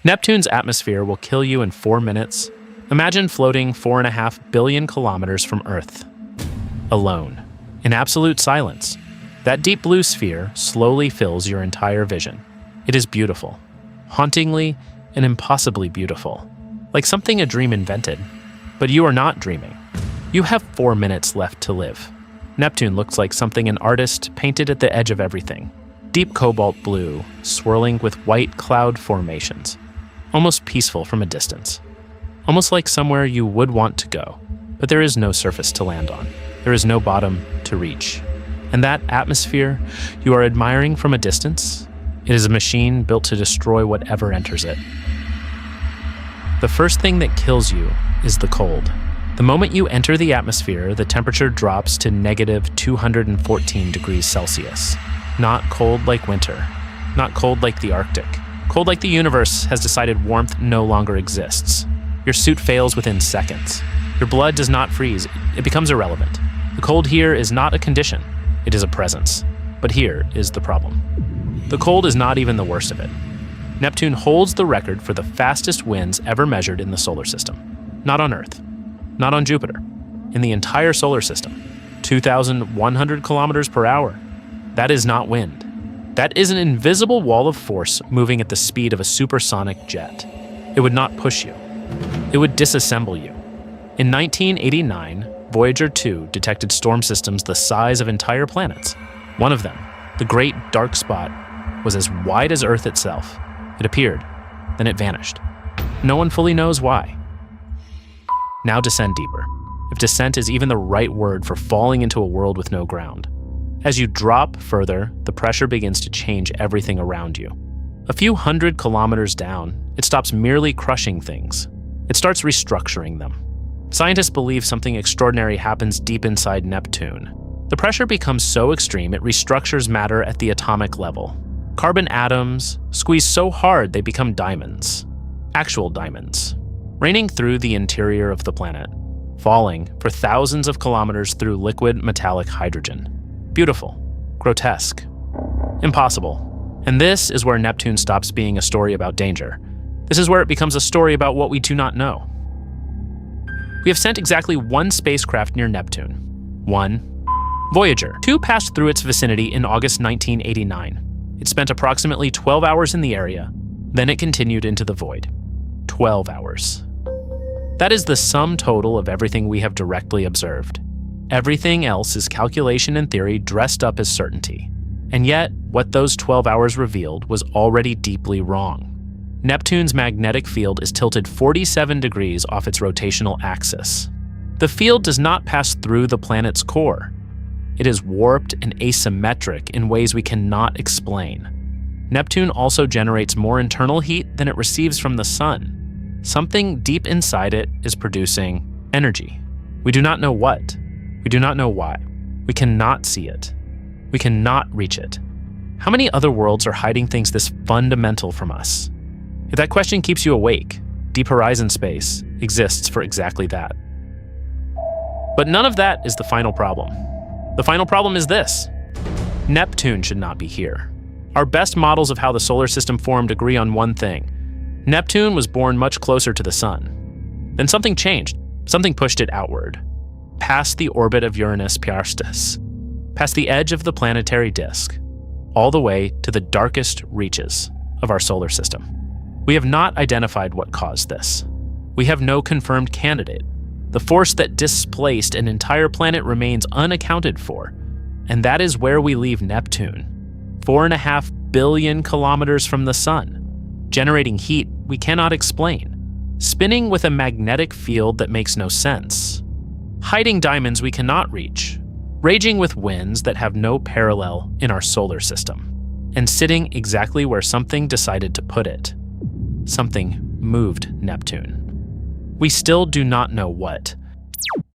Neptune's atmosphere will kill you in 4 minutes. Imagine floating 4.5 billion kilometers from Earth. Alone. In absolute silence. That deep blue sphere slowly fills your entire vision. It is beautiful. Hauntingly and impossibly beautiful. Like something a dream invented. But you are not dreaming. You have 4 minutes left to live. Neptune looks like something an artist painted at the edge of everything. Deep cobalt blue, swirling with white cloud formations. Almost peaceful from a distance. Almost like somewhere you would want to go, but there is no surface to land on. There is no bottom to reach. And that atmosphere you are admiring from a distance, it is a machine built to destroy whatever enters it. The first thing that kills you is the cold. The moment you enter the atmosphere, the temperature drops to negative 214 degrees Celsius. Not cold like winter, not cold like the Arctic. Cold like the universe has decided warmth no longer exists. Your suit fails within seconds. Your blood does not freeze, it becomes irrelevant. The cold here is not a condition, it is a presence. But here is the problem. The cold is not even the worst of it. Neptune holds the record for the fastest winds ever measured in the solar system. Not on Earth, not on Jupiter, in the entire solar system. 2,100 kilometers per hour. That is not wind. That is an invisible wall of force moving at the speed of a supersonic jet. It would not push you. It would disassemble you. In 1989, Voyager 2 detected storm systems the size of entire planets. One of them, the Great Dark Spot, was as wide as Earth itself. It appeared, then it vanished. No one fully knows why. Now descend deeper, if descent is even the right word for falling into a world with no ground. As you drop further, the pressure begins to change everything around you. A few hundred kilometers down, it stops merely crushing things. It starts restructuring them. Scientists believe something extraordinary happens deep inside Neptune. The pressure becomes so extreme it restructures matter at the atomic level. Carbon atoms squeeze so hard they become diamonds. Actual diamonds. Raining through the interior of the planet. Falling for thousands of kilometers through liquid metallic hydrogen. Beautiful, grotesque, impossible. And this is where Neptune stops being a story about danger. This is where it becomes a story about what we do not know. We have sent exactly one spacecraft near Neptune. One, Voyager. 2 passed through its vicinity in August 1989. It spent approximately 12 hours in the area, then it continued into the void. 12 hours. That is the sum total of everything we have directly observed. Everything else is calculation and theory dressed up as certainty. And yet, what those 12 hours revealed was already deeply wrong. Neptune's magnetic field is tilted 47 degrees off its rotational axis. The field does not pass through the planet's core. It is warped and asymmetric in ways we cannot explain. Neptune also generates more internal heat than it receives from the sun. Something deep inside it is producing energy. We do not know what. We do not know why. We cannot see it. We cannot reach it. How many other worlds are hiding things this fundamental from us? If that question keeps you awake, DeepHorizonSpace exists for exactly that. But none of that is the final problem. The final problem is this. Neptune should not be here. Our best models of how the solar system formed agree on one thing. Neptune was born much closer to the sun. Then something changed. Something pushed it outward. Past the orbit of Uranus Piastis, past the edge of the planetary disk, all the way to the darkest reaches of our solar system. We have not identified what caused this. We have no confirmed candidate. The force that displaced an entire planet remains unaccounted for, and that is where we leave Neptune, 4.5 billion kilometers from the sun, generating heat we cannot explain, spinning with a magnetic field that makes no sense. Hiding diamonds we cannot reach, raging with winds that have no parallel in our solar system, and sitting exactly where something decided to put it. Something moved Neptune. We still do not know what.